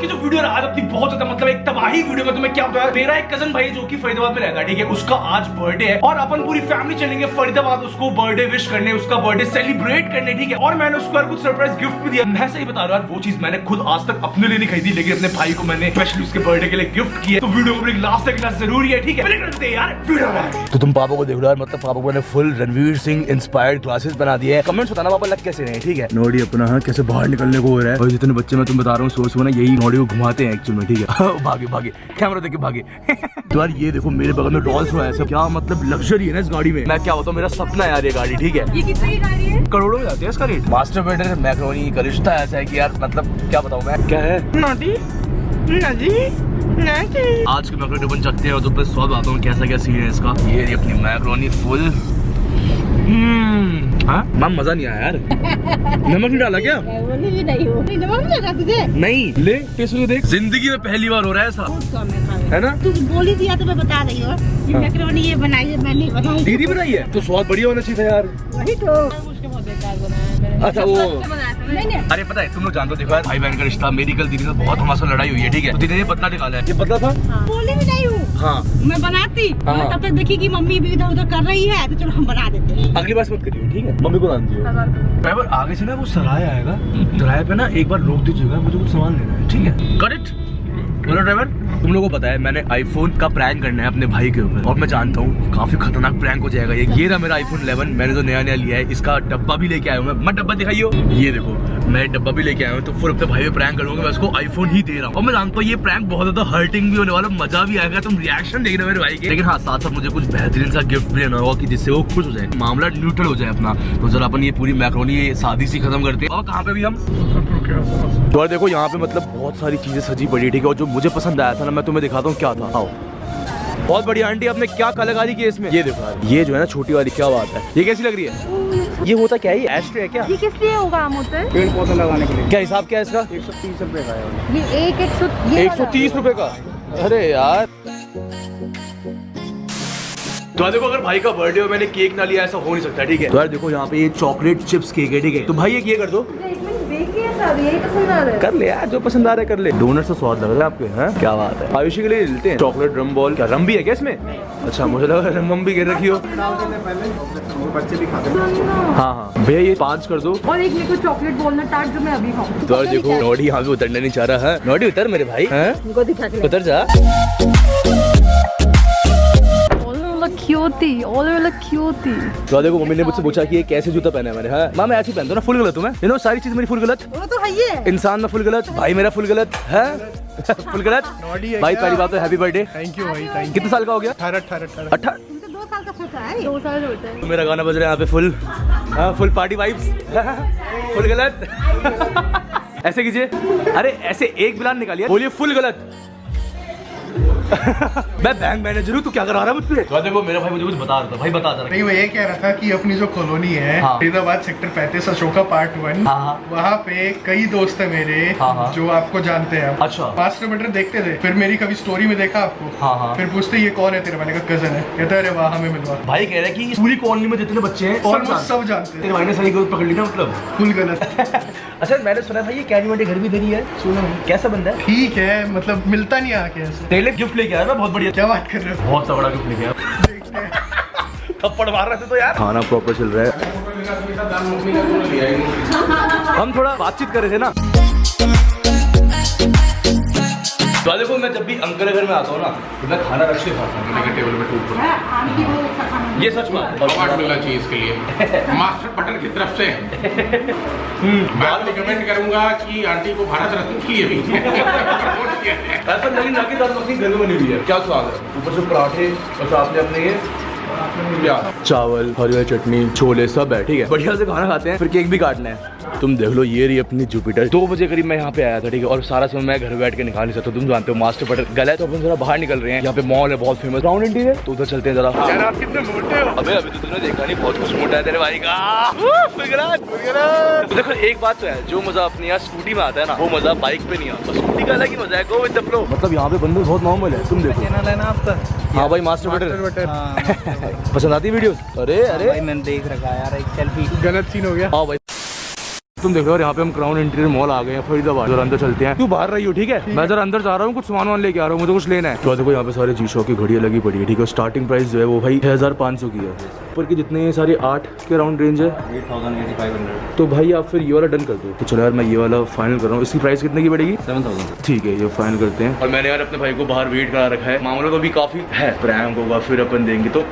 की जो वीडियो आज अपनी बहुत ज्यादा मतलब एक तबाही वीडियो में तुम्हें क्या बताया। मेरा एक कजन भाई जो कि फरीदाबाद में रहता है, ठीक है, उसका आज बर्थडे है और अपन पूरी फैमिली चलेंगे फरीदाबाद उसको बर्थडे विश करने, उसका बर्थडे सेलिब्रेट करने, ठीक है। और मैंने उसको कुछ सरप्राइज गिफ्ट भी दिया। मैं सही बता रहा हूँ, वो चीज मैंने खुद आज तक अपने लिए नहीं खरीदी, लेकिन अपने भाई को मैंने स्पेशली उसके बर्थडे के लिए गिफ्ट किया। तो वीडियो को लास्ट तक जरूरी है, ठीक है यार। तो तुम पापा को देख लो यार, मतलब पापा को ने full Ranveer Singh inspired glasses बना दिए। कमेंट्स बताना पापा लग कैसे रहे, ठीक है। नोडी अपना है कैसे बाहर निकलने को हो रहा है, और जितने बच्चे मैं तुम बता रहा हूँ सोच ना यही नोडी को घुमाते हैं एक्चुअल में, ठीक है। भागे भागे कैमरा देख के भागे। तो यार ये देखो मेरे बगल में डॉल्स हुआ है, क्या मतलब लग्जरी है ना इस गाड़ी में। मैं क्या बताऊँ, मेरा सपना है यार ये गाड़ी, ठीक है। ये कितने की गाड़ी है? करोड़ों में जाती है इसका रेट। मास्टर बेटर मैक्रोनी का रिश्ता ऐसा है कि यार मतलब क्या बताऊँ मैं, क्या है नोटी आज के मैक्रोनी बन सकते हैं। और तो फिर स्वाद आता हूँ कैसा क्या सीन है इसका। ये अपनी मैक्रोनी फुल। मैम मजा नहीं आया यार। नमक नहीं डाला क्या? भी नहीं हो, नमक नहीं लगा तुझे? नहीं ले टेस्ट तो देख। जिंदगी में पहली बार हो रहा है ऐसा, है ना। तू बोल ही दिया तो मैं बता रही हूँ। ये मैक्रोनी ये बनाई है, मैंने बनाई। दीदी बनाई है तो स्वाद बढ़िया होना चाहिए था यार। वही तो उसके बहुत बेकार बनाया मैंने। अच्छा वो नहीं अरे पता है तुम लोग जानते हो, देखो यार भाई बहन का रिश्ता, मेरी कल दीदी से बहुत हमारे लड़ाई हुई है, ठीक है। तो दीदी ने पतला निकाला है, ये पतला था। बोली भी नहीं हूँ। हाँ मैं बनाती, हाँ। तब तक देखी कि मम्मी भी इधर उधर कर रही है, तो चलो हम बना देते हैं। अगली बार मत करिए, ठीक है। मम्मी को जान दियो। ड्राइवर आगे से ना वो सराय आएगा, सराय पे ना एक बार रोक दीजिएगा, मुझे कुछ सामान लेना है, ठीक है। Got it. बोलो ड्राइवर। तुम लोगों को पता है मैंने आईफोन का प्रैंक करना है अपने भाई के ऊपर, और मैं जानता हूँ काफी खतरनाक प्रैंक हो जाएगा ये रहा मेरा आईफोन 11 मैंने जो नया लिया है, इसका डब्बा भी लेके आया हूँ मैं डब्बा दिखाइयो। ये देखो मैं डब्बा भी लेके आया हूँ, तो फिर अपने भाई पे प्रैंक करूंगा, मैं उसको आईफोन ही दे रहा हूँ। और मैं जानता हूँ ये प्रैंक बहुत ज्यादा हर्टिंग भी होने वाला, मजा भी आएगा, तुम रिएक्शन देखना मेरे भाई के। लेकिन हाँ साथ साथ मुझे कुछ बेहतरीन सा गिफ्ट भी लेना होगा कि जिससे वो खुश हो जाए, मामला न्यूट्रल हो जाए अपना। तो जरा अपन ये पूरी मैक्रोनी सादी सी खत्म करते हैं। और कहाँ पे भी हम तो यार देखो यहाँ पे मतलब बहुत सारी चीजें सजी पड़ी, ठीक है। और जो मुझे पसंद आया था ना मैं तुम्हें दिखाता हूँ क्या था। आओ बहुत बढ़िया आंटी, आपने क्या कलाकारी की है इसमें। ये देखो यार, ये जो है ना छोटी वाली, क्या बात है, ये कैसी लग रही है? ये होता क्या है, ये एस्ट्रे है क्या? ये किस लिए होगा हम होते हैं? पेड़ पौधा लगाने के लिए। क्या हिसाब क्या है इसका? 130 रुपए का है। ये 130 रुपए का। अरे यार तो देखो अगर भाई का बर्थडे हो मैंने केक ना लिया ऐसा हो नहीं सकता, ठीक है। तो यार देखो यहाँ पे ये चॉकलेट चिप्स केक है, ठीक है। तो भाई ये कर दो, यही पसंद आ रहा है। कर ले यार जो पसंद आ रहा है कर ले। डोनट से स्वाद लग रहा है आपके, हैं क्या बात है। आयुषी के लिए लेते हैं चॉकलेट रम बॉल। क्या रम भी है क्या इसमें? अच्छा मुझे लगा रम भी गिर रखी हो। बच्चे भी खाते हैं। हाँ भैया ये 5 कर दो। और एक मेरे को चॉकलेट बोलना टार्ट जो मैं अभी खाऊं। तो यार देखो नोडी यहाँ पे उतरना नहीं चाह रहा है। नोडी उतर मेरे भाई, उनको दिखा के उतर जा। तो देखो मम्मी ने मुझसे पूछा कि ये कैसे जूता पहना है मैंने। हाँ माँ मैं ऐसे ही पहनता हूँ ना, फुल गलत हूँ मैं, यू नो सारी चीज मेरी फुल गलत। वो तो है ही है। इंसान में फुल गलत, भाई मेरा फुल गलत है। फुल गलत भाई। पहली बात तो हैप्पी बर्थडे। थैंक यू भाई, थैंक यू। कितने साल का हो गया? 18। 2 साल का छोटा है। 2 साल होता है। तो मेरा गाना बज रहा है यहाँ पे फुल पार्टी वाइब्स। फुल गलत। ऐसे कीजिए, अरे ऐसे एक बिलान निकालिए, बोलिए फुल गलत। मैं बैंक मैनेजर हूँ, तू क्या करा रहा है मुझसे? तो देखो मेरा भाई मुझे कुछ बता रहा था, भाई बता रहा। नहीं मैं ये कह रहा था कि अपनी जो कॉलोनी है फरीदाबाद सेक्टर 35 अशोका पार्ट 1, वहाँ पे कई दोस्त है मेरे जो आपको जानते हैं। अच्छा। मास्टर बेटर देखते थे, फिर मेरी कभी स्टोरी में देखा आपको, फिर पूछते ये कौन है तेरे? मैंने कहा कजन है। कहता अरे वाह हमें मिलवा। भाई कह रहे हैं कि पूरी कॉलोनी में जितने बच्चे हैं सब जानते हैं। तेरे भाई ने सही गलत पकड़ ली ना, मतलब फुल गलत। अच्छा मैंने सुना भाई ये कैरी वाले घर भी इधर ही है, सुना कैसा बंदा है? ठीक है, मतलब मिलता नहीं आके ऐसे। तेरे लिए गिफ्ट लेके आया ना, बहुत बढ़िया। क्या बात कर रहे हो? बहुत तगड़ा गिफ्ट लेके आया। थप्पड़ मार रहे थे तो यार। खाना प्रॉपर चल रहा है। हम थोड़ा बातचीत कर रहे थे ना। तो देखो मैं जब भी अंकल घर में आता हूँ ना तो मैं खाना रख के खाता हूँ टेबल पे टूट कर। ये सच बात है। अवार्ड मिलना चाहिए इसके लिए मास्टर पटल की तरफ से। मैं रिकमेंड करूंगा कि आंटी को भारत रत्न के लिए भी ऐसा नहीं ना कि दाल मखनी घर में बनी हुई है, क्या स्वाद है। ऊपर से पराठे और साथ में अपने ये चावल, हरी चटनी, छोले सब है, ठीक है। बढ़िया से खाना खाते हैं, फिर केक भी काटना है। तुम देख लो ये रही अपनी जुपिटर। 2 बजे करीब मैं यहाँ पे आया था, ठीक है। और सारा समय मैं घर बैठ के निकाल नहीं सकता, तुम जानते हो मास्टर पटल गला है। तो अपन जरा बाहर निकल रहे हैं, यहाँ पे मॉल है बहुत फेमस राउंड इंटीरियर, तो उधर चलते हैं जरा। यार आप कितने मोटे हो? अबे अभी तो तुमने देखा नहीं, बहुत कुछ मोटा है तेरे भाई का। तो देखो एक बात तो है, जो मजा अपने यहाँ स्कूटी में आता है ना, वो मजा बाइक पे नहीं आता। स्कूटी का अलग ही मजा है, गो विद द फ्लो। मतलब यहाँ पे बंदे बहुत नॉर्मल है, तुम देखो। चैनल है ना आपका? हाँ भाई मास्टर पटल। पसंद आती है वीडियोस? अरे अरे मैंने देख रखा है यार, एक सेल्फी। गलत सीन हो गया। हाँ भाई तुम देखो यार, यहाँ पे हम क्राउन इंटीरियर मॉल आ गए हैं फरीदाबाद। जरा अंदर चलते हैं, तू बाहर रही हो ठीक है, मैं जरा अंदर जा रहा हूँ, कुछ सामान लेके आ रहा हूँ, मुझे कुछ लेना है। तो देखो यहाँ पे सारे जी शॉक की घड़ियाँ लगी पड़ी है ठीक है। स्टार्टिंग प्राइस जो है वो भाई 6500 की है, ऊपर की जितने सारे 8 के राउंड रेंज है 8500। तो भाई आप फिर ये वाला डन कर दो। तो चलो यार मैं ये वाला फाइनल कर रहा हूँ। इसकी प्राइस कितने की पड़ेगी? 7000। ठीक है, ये फाइनल करते हैं। और मैंने यार अपने भाई को बाहर वेट करा रखा है, मामला तो अभी काफी है, प्रैंक होगा फिर अपन देंगे। तो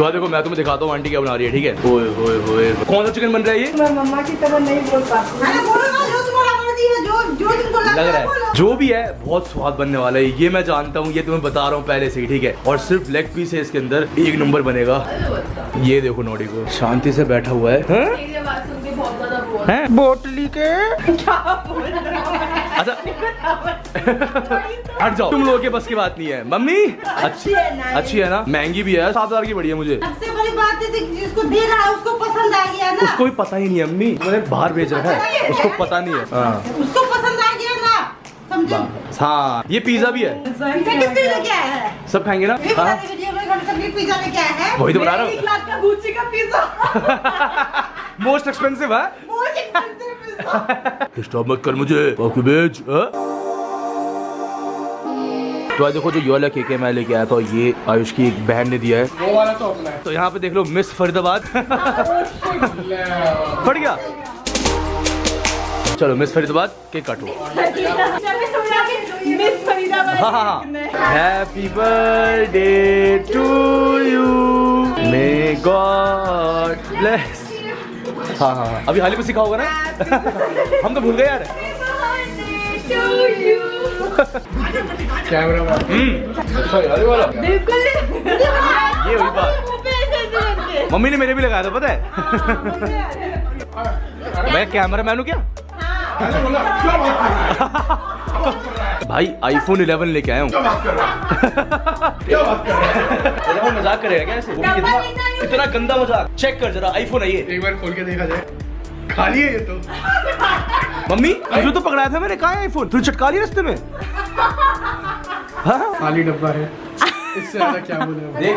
देखो मैं तुम्हें दिखाता हूँ आंटी क्या बना रही है ठीक है। ओए होए होए, कौन सा चिकन बन रहा है ये? मैं मम्मा की तरह नहीं बोल पाती। अरे बोलो ना, जो तुम्हारा मर्जी है, जो तुमको लग रहा है जो भी है बहुत स्वाद बनने वाला है, ये मैं जानता हूँ, ये तुम्हें बता रहा हूँ पहले से ही ठीक है। और सिर्फ लेग पीस है इसके अंदर, एक नंबर बनेगा। ये देखो नोडी को शांति से बैठा हुआ है, बोटली के अच्छा हट जाओ, तुम लोगों के बस की बात नहीं है। मम्मी अच्छी है ना, महंगी भी है, 7000 की पड़ी है मुझे। सबसे बड़ी बात है कि जिसको दे रहा है उसको पसंद आ गया ना। उसको भी पता ही नहीं है अम्मी, मैंने बाहर भेज रखा है, उसको पता नहीं है। उसको पसंद आ गया ना, समझे? हाँ ये पिज्जा भी है, पिज्जा किसने लेके आया है? सब खाएंगे ना। ये बता दे वीडियो में, घर से पिज्जा लेके आया है। वही तो बता रहा हूँ, 1 लाख का गुच्ची का पिज्जा। मोस्ट एक्सपेंसिव है। बहुत एक्सपेंसिव पिज्जा। डिस्टर्ब मत कर मुझे, बाकी भेज। तो आज देखो जो ये वाला केक है मैं लेके आया था, ये आयुष की एक बहन ने दिया है, वो वाला तो अपना है। तो यहाँ पे देख लो मिस फरीदाबाद फट गया। चलो मिस फरीदाबाद केक काटो। हाँ, happy birthday to you, may God bless. हाँ अभी हाली को सीखा होगा ना हम तो भूल गए यार। कैमरा अच्छा यार ये वाला बिल्कुल ये हुई बात, मम्मी ने मेरे भी लगाया था पता है। मैं कैमरा मैन हूँ क्या? भाई iPhone 11 लेके आया हूँ। मजाक करेगा क्या ऐसे? इतना गंदा मजाक। चेक कर जरा, iPhone है ये, एक बार खोल के देखा जाए, खाली है ये तो। मम्मी तुझे तो पकड़ाया था मैंने, कहाँ है iPhone? तू चटका लिया रास्ते में। खाली डब्बा है, इससे ज्यादा क्या बोले। देख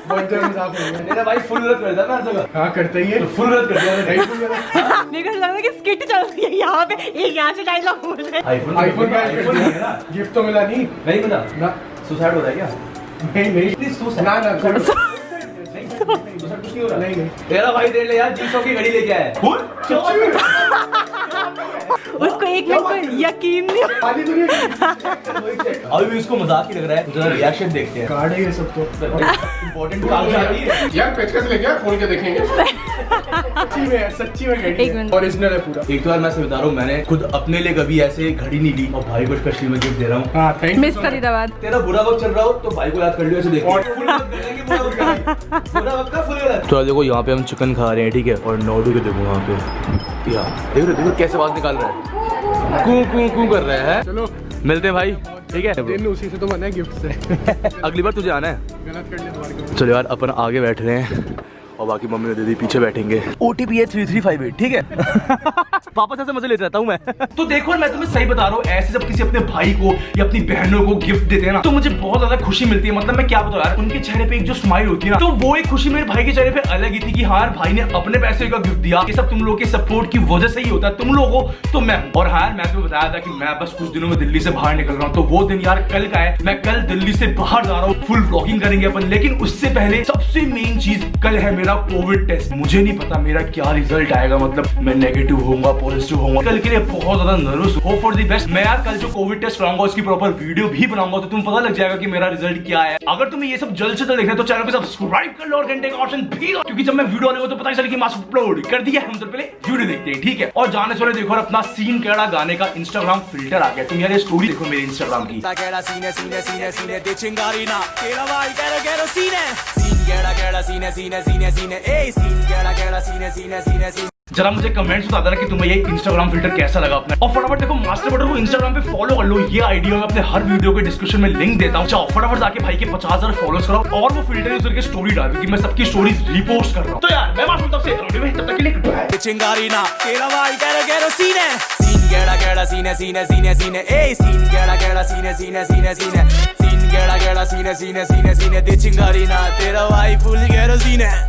बहुत ज्यादा मजाक हो गया। मेरा भाई फुल रद्द कर दिया हर जगह। हाँ करता ही है, फुल रद्द कर दिया। मेरे को लग रहा है कि स्किट चल रही है यहाँ पे, एक यहाँ से डायलॉग बोल रहे हैं। आईफोन का गिफ्ट तो मिला नहीं मिला ना। सुसाइड हो रहा है क्या? नहीं ना ना छोड़ो। नहीं तेरा भाई दे ले यार, जी100 की घड़ी लेके आया। उसको एक मिनट को यकीन नहीं। खाली तो नहीं। अभी भी उसको मजाक ही लग रहा है, जरा रिएक्शन देखते हैं। कार्ड है ये सब तो इम्पोर्टेंट कागजात ही है यार, पेचकस लेके आ, खोल के देखेंगे। सच्ची में घड़ी ओरिजिनल है पूरा। एक तो यार मैं बता रहा हूँ, मैंने खुद अपने लिए कभी ऐसे घड़ी नहीं ली, और भाई को स्पेशली मैं गिफ्ट दे रहा हूँ। हाँ थैंक यू। मिस फरीदाबाद। तेरा बुरा वक्त चल रहा हो तो भाई को याद कर लियो, ऐसे देखो। तो देखो यहाँ पे हम चिकन खा रहे हैं ठीक है, और नोडू के देखो वहाँ पे यार, देखो कैसे आवाज निकाल रहा है, कू कू कू कर रहा है। चलो मिलते हैं भाई ठीक है। दिन उसी से तो बना है, गिफ्ट से। अगली बार तुझे आना है। गलत कर ले तुम्हारे। चलो यार अपन आगे बैठ रहे हैं, और बाकी मम्मी और दीदी पीछे बैठेंगे। OTP है 3358 ठीक है। पापा से मजे लेते रहता हूँ मैं। तो देखो मैं तुम्हें सही बता रहा हूँ, ऐसे जब किसी अपने भाई को या अपनी बहनों को गिफ्ट देते हैं ना, तो मुझे बहुत ज्यादा खुशी मिलती है। मतलब मैं क्या बताऊँ यार, उनके चेहरे पे एक जो स्माइल होती है ना, तो वो एक खुशी मेरे भाई के चेहरे पे अलग ही थी कि हाँ भाई ने अपने पैसे का गिफ्ट दिया। ये सब तुम लोगों के सपोर्ट की वजह से ही होता है, तुम लोगों तो मैं। और हाँ मैं तुम्हें बताया था कि मैं बस कुछ दिनों में दिल्ली से बाहर निकल रहा हूँ, तो वो दिन यार कल का है। मैं कल दिल्ली से बाहर जा रहा हूँ, फुल व्लॉगिंग करेंगे अपन। लेकिन उससे पहले सबसे मेन चीज कल है मेरा कोविड टेस्ट। मुझे नहीं पता मेरा क्या रिजल्ट आएगा, मतलब मैं नेगेटिव होऊंगा पॉजिटिव होऊंगा, कल के लिए बहुत ज्यादा नर्वस हूं। Hope for the best. मैं यार कल जो कोविड टेस्ट कराऊंगा उसकी प्रॉपर वीडियो भी बनाऊंगा, तो तुम्हें पता लग जाएगा कि मेरा रिजल्ट क्या है। अगर तुम्हें ये सब जल्द से जल्द देखना है तो चैनल को सब्सक्राइब कर लो और घंटे का ऑप्शन भी, क्योंकि जब मैं वीडियो आने तो पता चले कि मास अपलोड कर दिया। हम तो पहले वीडियो देखते हैं ठीक है। और जाने चले देखो अपना सीन केड़ा गाने का इंस्टाग्राम फिल्टर आ गया। तुम यार ये स्टोरी देखो मेरे इंस्टाग्राम की। जरा मुझे कमेंट्स बता देना कि तुम्हें ये इंस्टाग्राम फिल्टर कैसा लगा अपना। और फटाफट देखो मास्टर बटर को इंस्टाग्राम पे फॉलो कर लो, ये आईडी मैं अपने हर वीडियो के डिस्क्रिप्शन में लिंक देता हूँ। जाओ फटाफट जाके भाई के 50,000 फॉलोअर्स कराओ, और वो फिल्टर यूज करके स्टोरी डाल, क्योंकि मैं सबकी स्टोरीज रिपोस्ट कर रहा हूँ। तो यार मैं मास्टर तब से तब तक के लिए चिंगारी ना तेरा भाई करो सीने सीन गेड़ा सीने सीने सीने सीने ए सीन गेड़ा सीने सीने सीने सीने सीन गेड़ा सीने सीने सीने सीने दे चिंगारी ना तेरा भाई फुल गेरो सीने।